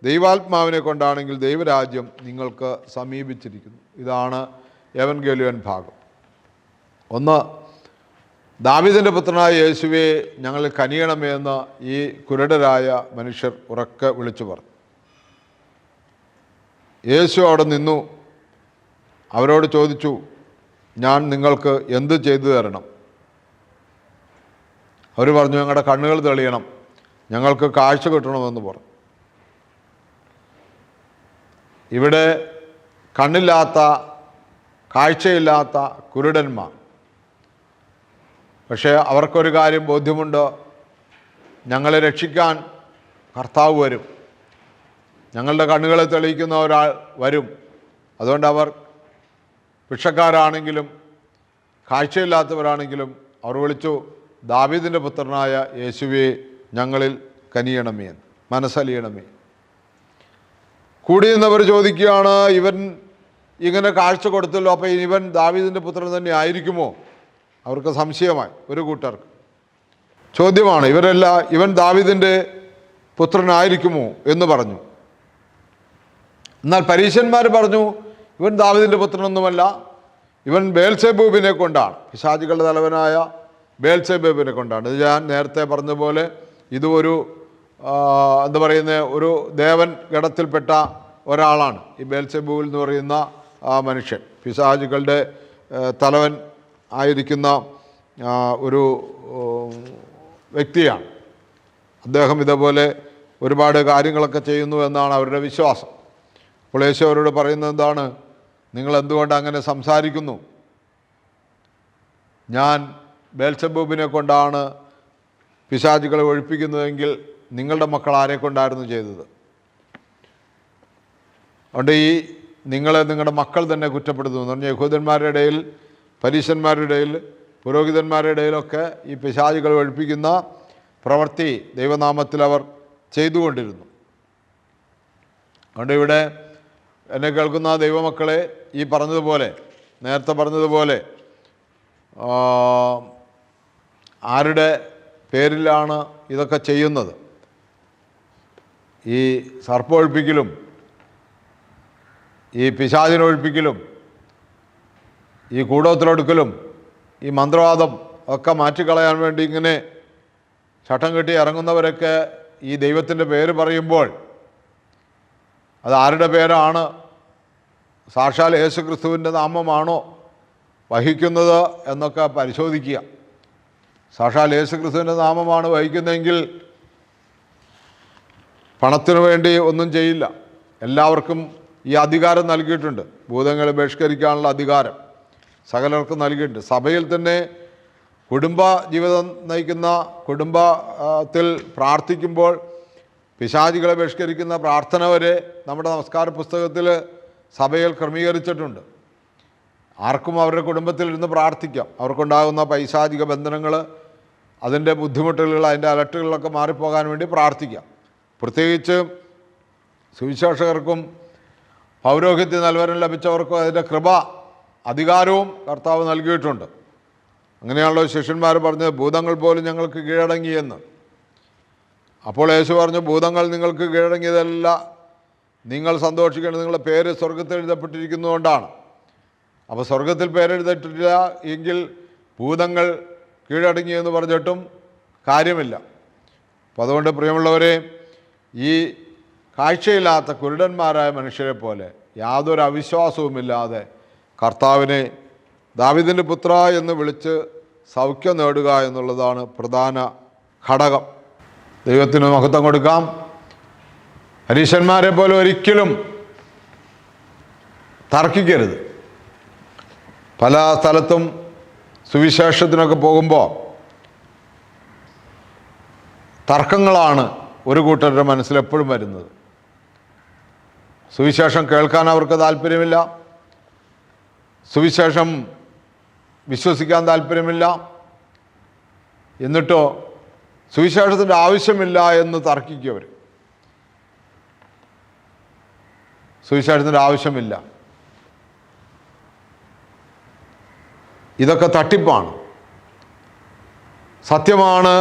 ദൈവാത്മാവിനെ കൊണ്ടാണെങ്കിൽ ദൈവരാജ്യം നിങ്ങൾക്ക് സമീപിച്ചിരിക്കുന്നു. ഇതാണ് എവൻഗേലിയൻ ഭാഗം. ഒന്ന്, ദാവീദിൻ്റെ പുത്രനായ യേശുവേ ഞങ്ങൾ കനിയണമേ എന്ന് ഈ കുരുടരായ മനുഷ്യർ ഉറക്കെ വിളിച്ചു പറഞ്ഞു. യേശു അവിടെ നിന്നു അവരോട് ചോദിച്ചു, ഞാൻ നിങ്ങൾക്ക് എന്ത് ചെയ്തു തരണം? അവർ പറഞ്ഞു, ഞങ്ങളുടെ കണ്ണുകൾ തെളിയണം, ഞങ്ങൾക്ക് കാഴ്ച കിട്ടണമെന്ന് പറഞ്ഞു. ഇവിടെ കണ്ണില്ലാത്ത കാഴ്ചയില്ലാത്ത കുരുടന്മാർ. പക്ഷേ അവർക്കൊരു കാര്യം ബോധ്യമുണ്ട്, ഞങ്ങളെ രക്ഷിക്കാൻ കർത്താവ് വരും, ഞങ്ങളുടെ കണ്ണുകളെ തെളിയിക്കുന്ന ഒരാൾ വരും. അതുകൊണ്ട് അവർ ഭിക്ഷക്കാരാണെങ്കിലും കാഴ്ചയില്ലാത്തവരാണെങ്കിലും അവർ വിളിച്ചു, ദാവീദിൻ്റെ പുത്രനായ യേശുവേ ഞങ്ങളിൽ കനിയണമേ, മനസ്സലിയണമേ. കൂടിയെന്നവർ ചോദിക്കുകയാണ്, ഇവൻ ഇങ്ങനെ കാഴ്ച കൊടുത്തല്ലോ, അപ്പോൾ ഇവൻ ദാവീദിൻ്റെ പുത്രൻ തന്നെ ആയിരിക്കുമോ? അവർക്ക് സംശയമായി. ഒരു കൂട്ടർക്ക് ചോദ്യമാണ്, ഇവൻ ദാവീദിൻ്റെ പുത്രനായിരിക്കുമോ എന്ന് പറഞ്ഞു. എന്നാൽ പരീശന്മാർ പറഞ്ഞു, ഇവൻ ദാവീദിൻ്റെ പുത്രനൊന്നുമല്ല, ഇവൻ ബേൽസെബൂബിനെ കൊണ്ടാണ്, പിശാചുകളുടെ തലവനായ ബേൽസെബൂബിനെ കൊണ്ടാണ്. ഇത് ഞാൻ നേരത്തെ പറഞ്ഞ പോലെ ഇത് ഒരു ഒരു ദേവൻ ഗണത്തിൽപ്പെട്ട ഒരാളാണ് ഈ ബേൽസെബൂബ് എന്ന് പറയുന്ന മനുഷ്യൻ. പിശാചുകളുടെ തലവൻ ആയിരിക്കുന്ന ഒരു വ്യക്തിയാണ് അദ്ദേഹം. ഇതേപോലെ ഒരുപാട് കാര്യങ്ങളൊക്കെ ചെയ്യുന്നു എന്നാണ് അവരുടെ വിശ്വാസം. അപ്പോൾ യേശു അവരോട് പറയുന്നത് എന്താണ്? നിങ്ങൾ എന്തുകൊണ്ട് അങ്ങനെ സംസാരിക്കുന്നു? ഞാൻ ബേൽസെബൂബിനെ കൊണ്ടാണ് പിശാചുകളെ ഒഴിപ്പിക്കുന്നതെങ്കിൽ നിങ്ങളുടെ മക്കൾ ആരെ കൊണ്ടായിരുന്നു ചെയ്തത്? അതുകൊണ്ട് നിങ്ങളെ നിങ്ങളുടെ മക്കൾ തന്നെ കുറ്റപ്പെടുത്തുന്നു എന്ന് പറഞ്ഞാൽ യഹൂദന്മാരുടെ ഇടയിൽ, പരീശന്മാരുടെ ഇടയിൽ, പുരോഹിതന്മാരുടെ ഇടയിലൊക്കെ ഈ പിശാചുകളെ ഒഴിപ്പിക്കുന്ന പ്രവൃത്തി ദൈവനാമത്തിൽ അവർ ചെയ്തുകൊണ്ടിരുന്നു. അതുകൊണ്ട് ഇവിടെ എന്നെ കേൾക്കുന്ന ദൈവമക്കളെ, ഈ പറഞ്ഞതുപോലെ, നേരത്തെ പറഞ്ഞതുപോലെ ആരുടെ പേരിലാണ് ഇതൊക്കെ ചെയ്യുന്നത്? ഈ സർപ്പമൊഴിപ്പിക്കലും ഈ പിശാചിനൊഴിപ്പിക്കലും ഈ കൂടോത്രമെടുക്കലും ഈ മന്ത്രവാദം ഒക്കെ മാറ്റിക്കളയാൻ വേണ്ടി ഇങ്ങനെ ചട്ടം കെട്ടി ഇറങ്ങുന്നവരൊക്കെ ഈ ദൈവത്തിൻ്റെ പേര് പറയുമ്പോൾ അത് ആരുടെ പേരാണ്? സാക്ഷാൽ യേശു ക്രിസ്തുവിൻ്റെ നാമമാണോ വഹിക്കുന്നത് എന്നൊക്കെ പരിശോധിക്കുക. സാക്ഷാൽ യേശു ക്രിസ്തുവിൻ്റെ നാമമാണ് വഹിക്കുന്നതെങ്കിൽ പണത്തിനു വേണ്ടി ഒന്നും ചെയ്യില്ല. എല്ലാവർക്കും ഈ അധികാരം നൽകിയിട്ടുണ്ട്. ഭൂതങ്ങളെ ബഹിഷ്കരിക്കാനുള്ള അധികാരം സകലർക്കും നൽകിയിട്ടുണ്ട്. സഭയിൽ തന്നെ കുടുംബ ജീവിതം നയിക്കുന്ന കുടുംബത്തിൽ പ്രാർത്ഥിക്കുമ്പോൾ പിശാചുകളെ ബഹിഷ്കരിക്കുന്ന പ്രാർത്ഥന വരെ നമ്മുടെ നമസ്കാര പുസ്തകത്തിൽ സഭയിൽ ക്രമീകരിച്ചിട്ടുണ്ട്. ആർക്കും അവരുടെ കുടുംബത്തിലിരുന്ന് പ്രാർത്ഥിക്കാം. അവർക്കുണ്ടാകുന്ന പൈശാചിക ബന്ധനങ്ങൾ, അതിൻ്റെ ബുദ്ധിമുട്ടുകൾ, അതിൻ്റെ അലട്ടുകളിലൊക്കെ മാറിപ്പോകാൻ വേണ്ടി പ്രാർത്ഥിക്കാം. പ്രത്യേകിച്ച് സുവിശേഷകർക്കും പൗരോഹിത്യ നൽവരം ലഭിച്ചവർക്കും അതിൻ്റെ കൃപ അധികാരവും കർത്താവ് നൽകിയിട്ടുണ്ട്. അങ്ങനെയാണല്ലോ ശിഷ്യന്മാർ പറഞ്ഞത്, ഭൂതങ്ങൾ പോലും ഞങ്ങൾക്ക് കീഴടങ്ങിയെന്ന്. അപ്പോൾ യേശു പറഞ്ഞു, ഭൂതങ്ങൾ നിങ്ങൾക്ക് കീഴടങ്ങിയതല്ല, നിങ്ങൾ സന്തോഷിക്കേണ്ടത് നിങ്ങളുടെ പേര് സ്വർഗത്തിൽ എഴുതപ്പെട്ടിരിക്കുന്നതുകൊണ്ടാണ്. അപ്പോൾ സ്വർഗത്തിൽ പേരെഴുതിട്ടില്ല എങ്കിൽ ഭൂതങ്ങൾ കീഴടങ്ങിയെന്ന് പറഞ്ഞിട്ടും കാര്യമില്ല. അപ്പോൾ അതുകൊണ്ട് പ്രിയമുള്ളവരെ, ഈ കാഴ്ചയില്ലാത്ത കുരുടന്മാരായ മനുഷ്യരെ പോലെ യാതൊരു അവിശ്വാസവുമില്ലാതെ കർത്താവിനെ ദാവീദിൻ്റെ പുത്ര എന്ന് വിളിച്ച് സൗഖ്യം നേടുക എന്നുള്ളതാണ് പ്രധാന ഘടകം. ദൈവത്തിന് മഹത്വം കൊടുക്കാം. പരീശന്മാരെ പോലെ ഒരിക്കലും തർക്കിക്കരുത്. പല സ്ഥലത്തും സുവിശേഷത്തിനൊക്കെ പോകുമ്പോൾ തർക്കങ്ങളാണ് ഒരു കൂട്ടരുടെ മനസ്സിലെപ്പോഴും വരുന്നത്. സുവിശേഷം കേൾക്കാൻ അവർക്ക് താല്പര്യമില്ല, സുവിശേഷം വിശ്വസിക്കാൻ താല്പര്യമില്ല. എന്നിട്ടോ സുവിശേഷത്തിൻ്റെ ആവശ്യമില്ല എന്ന് തർക്കിക്കും. സുവിശേഷത്തിൻ്റെ ആവശ്യമില്ല. ഇതൊക്കെ തട്ടിപ്പാണ്. സത്യമാണ്,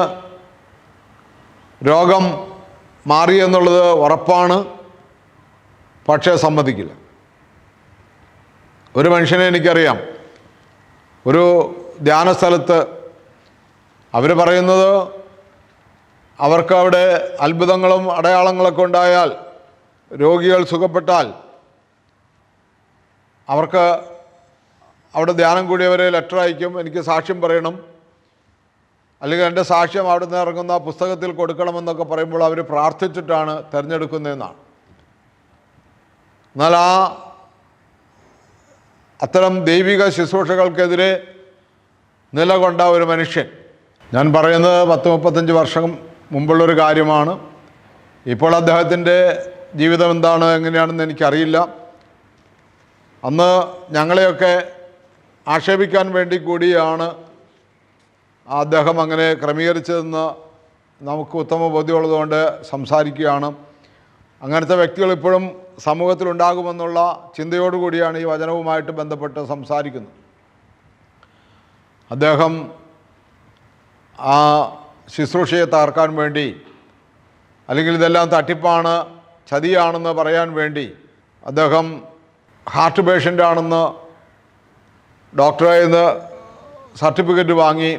രോഗം മാറിയെന്നുള്ളത് ഉറപ്പാണ്, പക്ഷേ സമ്മതിക്കില്ല. ഒരു മനുഷ്യനെ എനിക്കറിയാം, ഒരു ധ്യാന സ്ഥലത്ത് അവർ പറയുന്നത് അവർക്ക് അവിടെ അത്ഭുതങ്ങളും അടയാളങ്ങളൊക്കെ ഉണ്ടായാൽ, രോഗികൾ സുഖപ്പെട്ടാൽ അവർക്ക് അവിടെ ധ്യാനം കൂടിയവരെ ലെറ്റർ അയക്കും, എനിക്ക് സാക്ഷ്യം പറയണം, അല്ലെങ്കിൽ എൻ്റെ സാക്ഷ്യം അവിടെ നിന്ന് ഇറങ്ങുന്ന പുസ്തകത്തിൽ കൊടുക്കണമെന്നൊക്കെ പറയുമ്പോൾ അവർ പ്രാർത്ഥിച്ചിട്ടാണ് തിരഞ്ഞെടുക്കുന്നതെന്നാണ്. എന്നാൽ അത്തരം ദൈവിക ശുശ്രൂഷകൾക്കെതിരെ നിലകൊണ്ട ഒരു മനുഷ്യൻ, ഞാൻ പറയുന്നത് 10-35 വർഷം മുമ്പുള്ളൊരു കാര്യമാണ്. ഇപ്പോൾ അദ്ദേഹത്തിൻ്റെ ജീവിതം എന്താണ് എങ്ങനെയാണെന്ന് എനിക്കറിയില്ല. അന്ന് ഞങ്ങളെയൊക്കെ ആക്ഷേപിക്കാൻ വേണ്ടി കൂടിയാണ് അദ്ദേഹം അങ്ങനെ ക്രമീകരിച്ചതെന്ന് നമുക്ക് ഉത്തമ ബോധ്യമുള്ളതുകൊണ്ട് സംസാരിക്കുകയാണ്. അങ്ങനത്തെ വ്യക്തികൾ ഇപ്പോഴും സമൂഹത്തിലുണ്ടാകുമെന്നുള്ള ചിന്തയോടുകൂടിയാണ് ഈ വചനവുമായിട്ട് ബന്ധപ്പെട്ട് സംസാരിക്കുന്നത്. അദ്ദേഹം ആ ശുശ്രൂഷയെ തകർക്കാൻ വേണ്ടി, അല്ലെങ്കിൽ ഇതെല്ലാം തട്ടിപ്പാണ്, ചതിയാണെന്ന് പറയാൻ വേണ്ടി അദ്ദേഹം ഹാർട്ട് പേഷ്യൻ്റ് ആണെന്ന് ഡോക്ടറെ നിന്ന് സർട്ടിഫിക്കറ്റ് വാങ്ങി.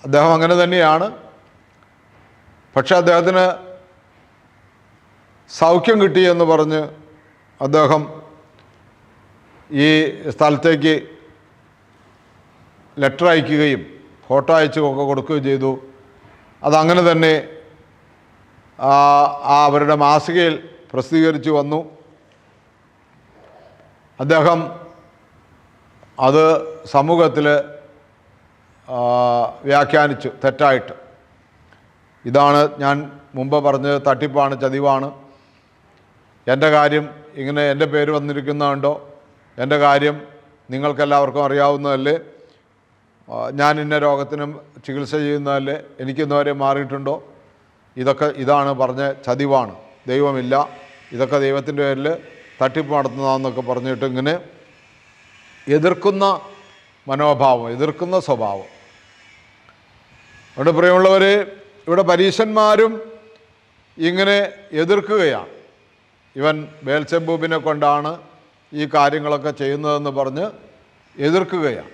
അദ്ദേഹം അങ്ങനെ തന്നെയാണ്. പക്ഷെ അദ്ദേഹത്തിന് സൗഖ്യം കിട്ടിയെന്ന് പറഞ്ഞ് അദ്ദേഹം ഈ സ്ഥലത്തേക്ക് ലെറ്റർ അയക്കുകയും ഫോട്ടോ അയച്ചുമൊക്കെ കൊടുക്കുകയും ചെയ്തു. അതങ്ങനെ തന്നെ അവരുടെ മാസികയിൽ പ്രസിദ്ധീകരിച്ചു വന്നു. അദ്ദേഹം അത് സമൂഹത്തിൽ വ്യാഖ്യാനിച്ചു തെറ്റായിട്ട്. ഇതാണ് ഞാൻ മുമ്പ് പറഞ്ഞത്, തട്ടിപ്പാണ്, ചതിവാണ്. എൻ്റെ കാര്യം ഇങ്ങനെ എൻ്റെ പേര് വന്നിരിക്കുന്നതുണ്ടോ, എൻ്റെ കാര്യം നിങ്ങൾക്കെല്ലാവർക്കും അറിയാവുന്നതല്ലേ, ഞാൻ ഇന്ന രോഗത്തിനും ചികിത്സ ചെയ്യുന്നതല്ലേ, എനിക്കിന്നുവരെ മാറിയിട്ടുണ്ടോ, ഇതാണ് പറഞ്ഞ ചതിവാണ്, ദൈവമില്ല, ഇതൊക്കെ ദൈവത്തിൻ്റെ പേരിൽ തട്ടിപ്പ് നടത്തുന്നതാണെന്നൊക്കെ പറഞ്ഞിട്ട് ഇങ്ങനെ എതിർക്കുന്ന മനോഭാവം, എതിർക്കുന്ന സ്വഭാവം. അവിടെ പ്രിയമുള്ളവർ, ഇവിടെ പരീശന്മാരും ഇങ്ങനെ എതിർക്കുകയാണ്. ഇവൻ ബേൽസെബൂബിനെ കൊണ്ടാണ് ഈ കാര്യങ്ങളൊക്കെ ചെയ്യുന്നതെന്ന് പറഞ്ഞ് എതിർക്കുകയാണ്.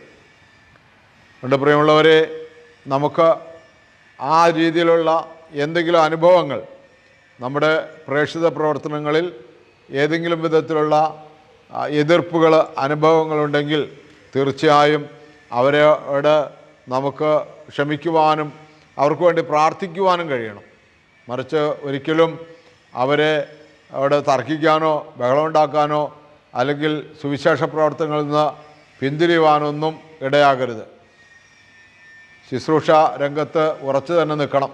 അതുകൊണ്ട് പ്രിയമുള്ളവരെ, നമുക്ക് ആ രീതിയിലുള്ള എന്തെങ്കിലും അനുഭവങ്ങൾ നമ്മുടെ പ്രേക്ഷിത പ്രവർത്തനങ്ങളിൽ ഏതെങ്കിലും വിധത്തിലുള്ള എതിർപ്പുകൾ, അനുഭവങ്ങളുണ്ടെങ്കിൽ തീർച്ചയായും അവരോട് നമുക്ക് ക്ഷമിക്കുവാനും അവർക്ക് വേണ്ടി പ്രാർത്ഥിക്കുവാനും കഴിയണം. മറിച്ച് ഒരിക്കലും അവരെ അവിടെ തർക്കിക്കാനോ ബഹളമുണ്ടാക്കാനോ അല്ലെങ്കിൽ സുവിശേഷ പ്രവർത്തനങ്ങളിൽ നിന്ന് പിന്തിരിയുവാനൊന്നും ഇടയാകരുത്. ശുശ്രൂഷ രംഗത്ത് ഉറച്ചു തന്നെ നിൽക്കണം.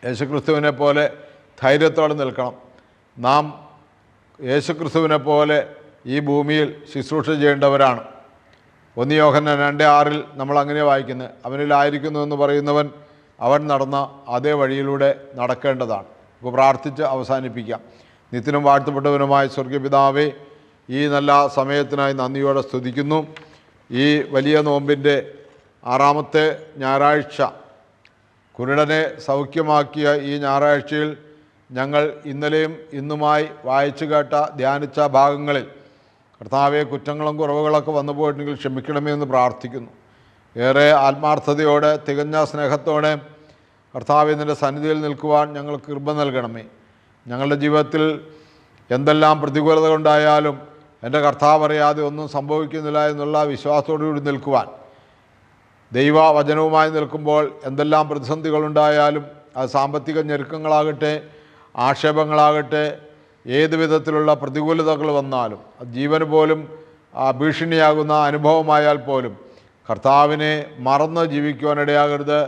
യേശുക്രിസ്തുവിനെ പോലെ ധൈര്യത്തോടെ നിൽക്കണം. നാം യേശുക്രിസ്തുവിനെ പോലെ ഈ ഭൂമിയിൽ ശുശ്രൂഷ ചെയ്യേണ്ടവരാണ്. 1 യോഹന്നാൻ 2:6 നമ്മൾ അങ്ങനെ വായിക്കുന്നത്, അവനിലായിരിക്കുന്നു എന്ന് പറയുന്നവൻ അവൻ നടന്ന അതേ വഴിയിലൂടെ നടക്കേണ്ടതാണ്. നമുക്ക് പ്രാർത്ഥിച്ച് അവസാനിപ്പിക്കാം. നിത്യനും വാഴ്ത്തപ്പെട്ടവനുമായ സ്വർഗീയപിതാവേ, ഈ നല്ല സമയത്തിനായി നന്ദിയോടെ സ്തുതിക്കുന്നു. ഈ വലിയ നോമ്പിൻ്റെ 6ാമത്തെ ഞായറാഴ്ച, കുരുടനെ സൗഖ്യമാക്കിയ ഈ ഞായറാഴ്ചയിൽ ഞങ്ങൾ ഇന്നലെയും ഇന്നുമായി വായിച്ചു കേട്ട ധ്യാനിച്ച ഭാഗങ്ങളിൽ കർത്താവെ, കുറ്റങ്ങളും കുറവുകളൊക്കെ വന്നു പോയിട്ടുണ്ടെങ്കിൽ ക്ഷമിക്കണമേ എന്ന് പ്രാർത്ഥിക്കുന്നു. ഏറെ ആത്മാർത്ഥതയോടെ തികഞ്ഞ സ്നേഹത്തോടെ കർത്താവെ നിൻ്റെ സന്നിധിയിൽ നിൽക്കുവാൻ ഞങ്ങൾക്ക് കൃപ നൽകണമേ. ഞങ്ങളുടെ ജീവിതത്തിൽ എന്തെല്ലാം പ്രതികൂലത ഉണ്ടായാലും എൻ്റെ കർത്താവ് അറിയാതെ ഒന്നും സംഭവിക്കുന്നില്ല എന്നുള്ള വിശ്വാസത്തോടുകൂടി നിൽക്കുവാൻ, ദൈവവചനവുമായി നിൽക്കുമ്പോൾ എന്തെല്ലാം പ്രതിസന്ധികളുണ്ടായാലും, അത് സാമ്പത്തിക ഞെരുക്കങ്ങളാകട്ടെ, ആക്ഷേപങ്ങളാകട്ടെ, ഏത് വിധത്തിലുള്ള പ്രതികൂലതകൾ വന്നാലും, ജീവന് പോലും ഭീഷണിയാകുന്ന അനുഭവമായാൽ പോലും കർത്താവിനെ മറന്ന് ജീവിക്കുവാനിടയാകരുത്.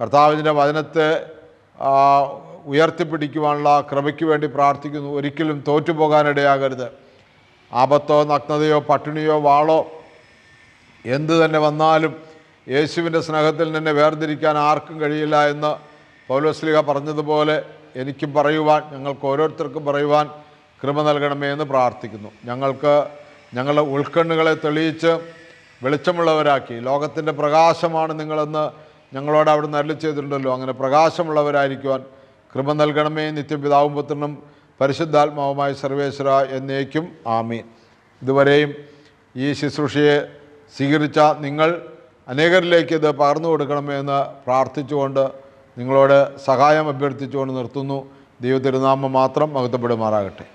കർത്താവിൻ്റെ വചനത്തെ ഉയർത്തിപ്പിടിക്കുവാനുള്ള കൃപയ്ക്ക് വേണ്ടി പ്രാർത്ഥിക്കുന്നു. ഒരിക്കലും തോറ്റുപോകാനിടയാകരുത്. ആപത്തോ നഗ്നതയോ പട്ടിണിയോ വാളോ എന്തു തന്നെ വന്നാലും യേശുവിൻ്റെ സ്നേഹത്തിൽ നിന്നെ വേർതിരിക്കാൻ ആർക്കും കഴിയില്ല എന്ന് പൗലോസ്ലീഹ പറഞ്ഞതുപോലെ എനിക്കും പറയുവാൻ, ഞങ്ങൾക്ക് ഓരോരുത്തർക്കും പറയുവാൻ കൃപ നൽകണമേ എന്ന് പ്രാർത്ഥിക്കുന്നു. ഞങ്ങളുടെ ഉൾക്കണ്ണുകളെ തെളിയിച്ച് വെളിച്ചമുള്ളവരാക്കി, ലോകത്തിൻ്റെ പ്രകാശമാണ് നിങ്ങളെന്ന് ഞങ്ങളോട് അവിടുന്ന് അരുളി ചെയ്തിട്ടുണ്ടല്ലോ, അങ്ങനെ പ്രകാശമുള്ളവരായിരിക്കുവാൻ കൃപ നൽകണമേ. നിത്യപിതാവും പുത്രനും പരിശുദ്ധാത്മാവുമായ സർവേശ്വര എന്നേക്കും ആമീൻ. ഇതുവരെയും ഈ ശുശ്രൂഷയെ സ്വീകരിച്ച നിങ്ങൾ അനേകരിലേക്ക് ഇത് പകർന്നു കൊടുക്കണമേ എന്ന് പ്രാർത്ഥിച്ചുകൊണ്ട് നിങ്ങളോട് സഹായം അഭ്യർത്ഥിച്ചുകൊണ്ട് നിർത്തുന്നു. ദൈവത്തിരുനാമം മാത്രം മഹത്വപ്പെടുമാറാകട്ടെ.